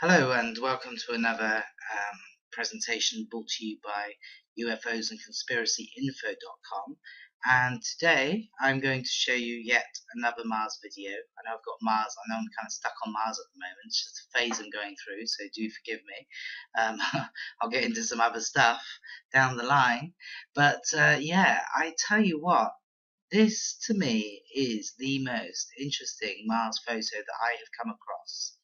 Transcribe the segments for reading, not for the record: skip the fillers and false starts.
Hello and welcome to another presentation brought to you by UFOs and conspiracyinfo.com. And today I'm going to show you yet another Mars video. I know I've got Mars, I know I'm kind of stuck on Mars at the moment, it's just a phase I'm going through, so do forgive me. I'll get into some other stuff down the line. But yeah, I tell you what, this to me is the most interesting Mars photo that I have come across.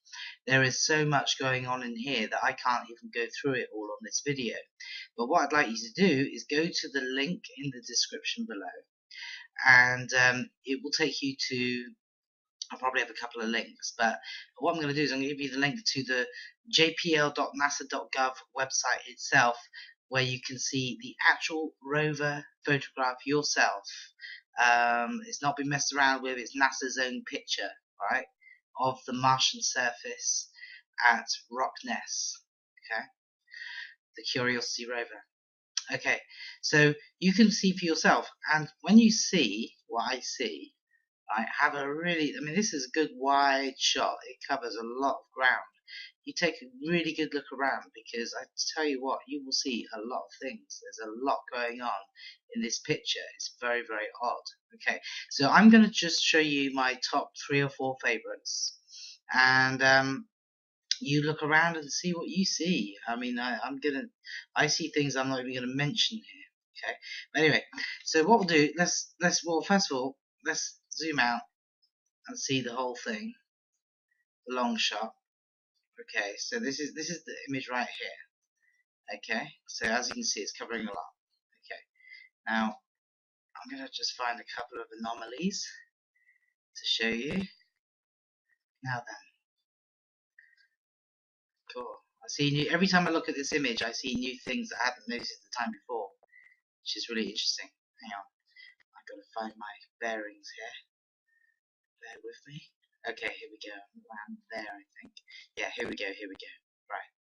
There is so much going on in here that I can't even go through it all on this video. But what I'd like you to do is go to the link in the description below, and it will take you to, I'll probably have a couple of links, but what I'm going to do is I'm going to give you the link to the jpl.nasa.gov website itself, where you can see the actual rover photograph yourself. It's not been messed around with, it's NASA's own picture, right, of the Martian surface at Rockness, okay, the Curiosity rover. Okay, so you can see for yourself, and when you see what I see, I have a really, I mean, this is a good wide shot, it covers a lot of ground. You take a really good look around, because I tell you what, you will see a lot of things. There's a lot going on in this picture. It's very, very odd. Okay, so I'm going to just show you my top 3 or 4 favorites, and you look around and see what you see. I mean, I see things I'm not even gonna mention here. Okay, but anyway, so what we'll do, well, first of all, let's zoom out and see the whole thing, the long shot. Okay, so this is the image right here. Okay, so as you can see, it's covering a lot. Okay, now I'm gonna just find a couple of anomalies to show you. Now then, cool. I see new, every time I look at this image, I see new things that I hadn't noticed the time before, which is really interesting. Hang on, I've got to find my bearings here. Bear with me. Okay, here we go. Around there, I think. Yeah, here we go. Right.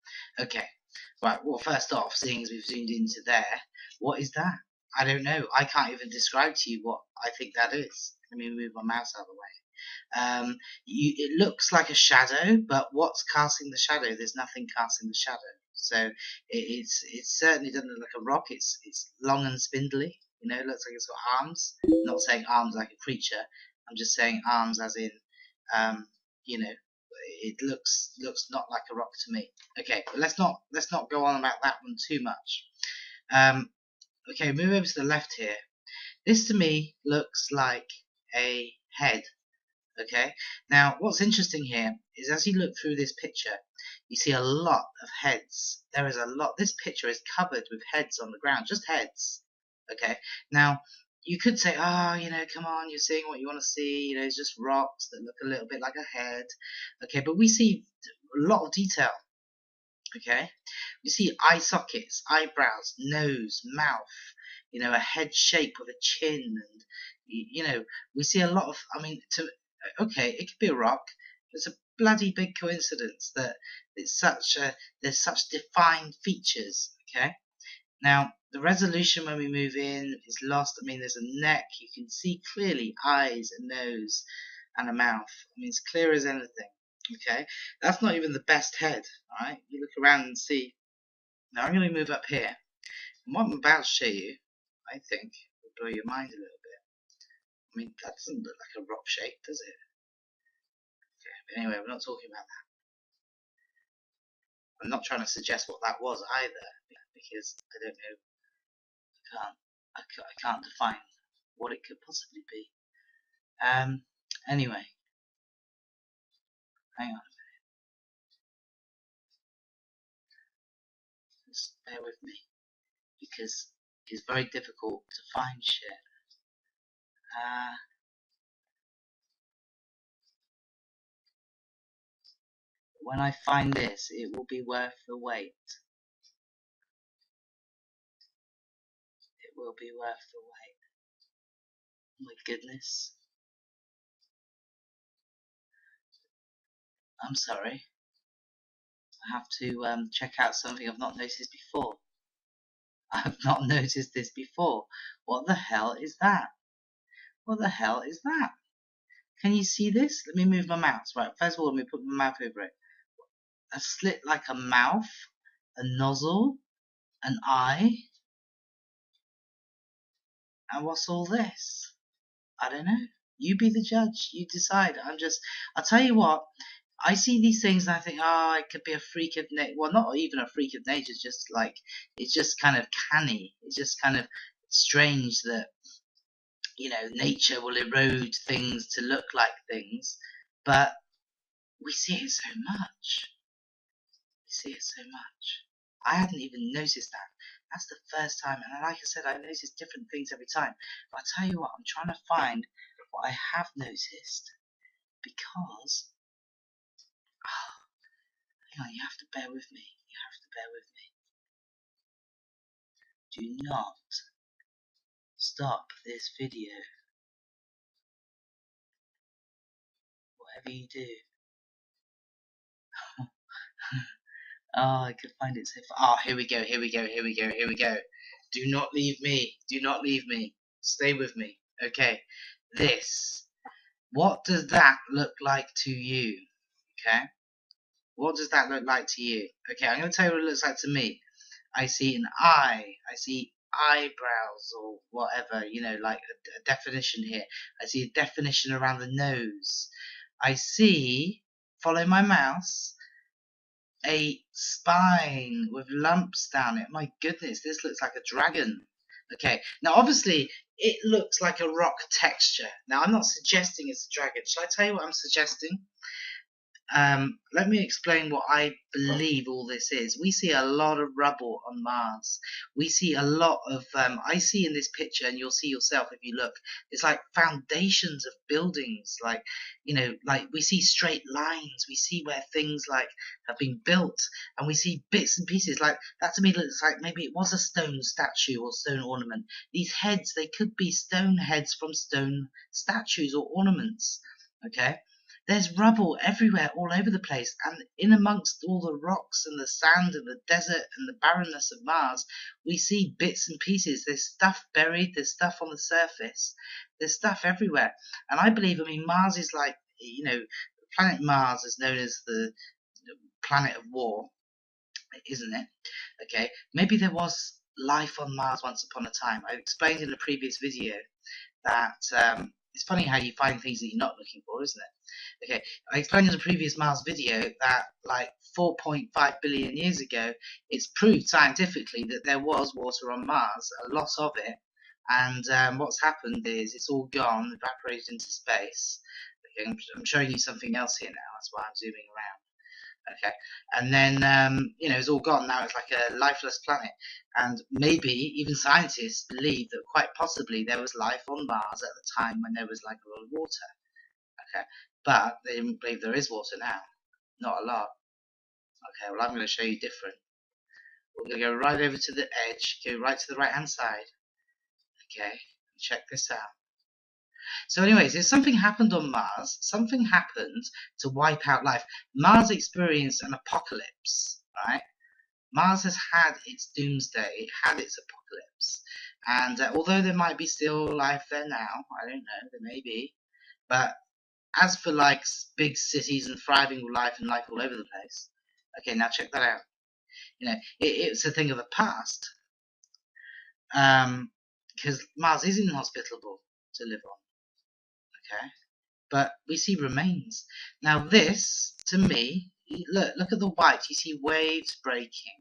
Okay. Right. Well, first off, seeing as we've zoomed into there, what is that? I don't know. I can't even describe to you what I think that is. Let me move my mouse out of the way. It looks like a shadow, but what's casting the shadow? There's nothing casting the shadow. So it certainly doesn't look like a rock. It's long and spindly. You know, it looks like it's got arms. I'm not saying arms like a creature. I'm just saying arms as in, you know, it looks not like a rock to me. Okay, but let's not go on about that one too much. Okay, move over to the left here. This to me looks like a head. Okay, now what's interesting here is as you look through this picture, you see a lot of heads. There is a lot. This picture is covered with heads on the ground, just heads. Okay, now you could say, oh, you know, come on, you're seeing what you want to see. You know, it's just rocks that look a little bit like a head. Okay, but we see a lot of detail. Okay, we see eye sockets, eyebrows, nose, mouth. You know, a head shape with a chin, and you know, we see a lot of. I mean, okay, it could be a rock. It's a bloody big coincidence that there's such defined features. Okay, now the resolution when we move in is lost. I mean, there's a neck. You can see clearly eyes, a nose, and a mouth. I mean, it's clear as anything. Okay, that's not even the best head. All right, you look around and see. Now I'm going to move up here, and what I'm about to show you, I think, will blow your mind a little bit. I mean, that doesn't look like a rock shape, does it? Okay, but anyway, we're not talking about that. I'm not trying to suggest what that was either, because I don't know. I can't define what it could possibly be. Anyway, hang on a minute. Just bear with me, because it's very difficult to find shit. When I find this, it will be worth the wait. It will be worth the wait. Oh my goodness. I'm sorry. I have to check out something I've not noticed before. I've not noticed this before. What the hell is that? What the hell is that? Can you see this? Let me move my mouse. Right, first of all, let me put my mouth over it. a slit like a mouth, a nozzle, an eye, and what's all this? I don't know. You be the judge. You decide. I'll tell you what. I see these things and I think, oh, it could be a freak of nature. Well, not even a freak of nature. It's just kind of canny. It's just kind of strange that, nature will erode things to look like things. But we see it so much. We see it so much. I hadn't even noticed that. That's the first time. And like I said, I notice different things every time. But I'll tell you what, I'm trying to find what I have noticed because, hang on, you have to bear with me. You have to bear with me. Do not stop this video. Whatever you do. Oh, I could find it so far. Oh, here we go, here we go, here we go, here we go. Do not leave me. Do not leave me. Stay with me. Okay. This. What does that look like to you? Okay. What does that look like to you? Okay, I'm going to tell you what it looks like to me. I see an eye. I see eyebrows or whatever, like a definition here. I see a definition around the nose. I see, follow my mouse, a spine with lumps down it. My goodness, this looks like a dragon. Okay, now obviously it looks like a rock texture. Now I'm not suggesting it's a dragon. Shall I tell you what I'm suggesting? Let me explain what I believe all this is. We see a lot of rubble on Mars. We see a lot of, I see in this picture, and you'll see yourself if you look, it's like foundations of buildings, like we see straight lines. We see where things like have been built, and we see bits and pieces. Like that to me looks like maybe it was a stone statue or stone ornament. These heads, they could be stone heads from stone statues or ornaments. Okay. There's rubble everywhere, all over the place, and in amongst all the rocks and the sand and the desert and the barrenness of Mars, we see bits and pieces. There's stuff buried, there's stuff on the surface, there's stuff everywhere. And I believe, Mars is like, planet Mars is known as the planet of war, isn't it? Okay, maybe there was life on Mars once upon a time. I explained in a previous video that it's funny how you find things that you're not looking for, isn't it? Okay, I explained in a previous Mars video that like 4.5 billion years ago, it's proved scientifically that there was water on Mars, a lot of it, and what's happened is it's all gone, evaporated into space. Okay, I'm showing you something else here now, that's why I'm zooming around. Okay, and then it's all gone now. It's like a lifeless planet, and maybe even scientists believe that quite possibly there was life on Mars at the time when there was like a lot of water. Okay, but they didn't believe there is water now, not a lot. Okay, well I'm going to show you different. We're going to go right over to the edge, go right to the right hand side. Okay, check this out. So anyways, if something happened on Mars, something happened to wipe out life. Mars experienced an apocalypse, right? Mars has had its doomsday, it had its apocalypse. And although there might be still life there now, I don't know, there may be. But as for like big cities and thriving life and life all over the place, okay, now check that out. It's a thing of the past. Because Mars is inhospitable to live on. Okay, but we see remains. Now this, to me, look at the white. You see waves breaking.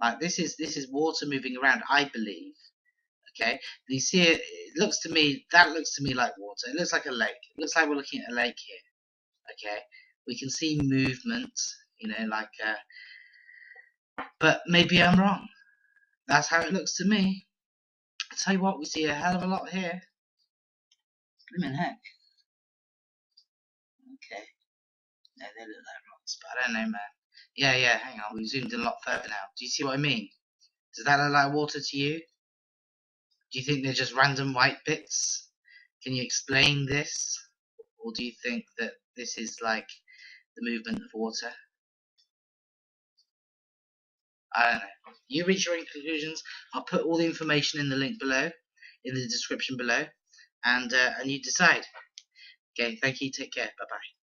Like this is water moving around. I believe. Okay, you see it. That looks to me like water. It looks like a lake. It looks like we're looking at a lake here. Okay, we can see movement. But maybe I'm wrong. That's how it looks to me. I tell you what, we see a hell of a lot here. Blimmin' heck. Okay. No, they look like rocks, but I don't know, man. Yeah, hang on, we've zoomed in a lot further now. Do you see what I mean? Does that look like water to you? Do you think they're just random white bits? Can you explain this? Or do you think that this is like the movement of water? I don't know. You reach your own conclusions. I'll put all the information in the link below, in the description below, and you decide. Okay, thank you, take care, bye-bye.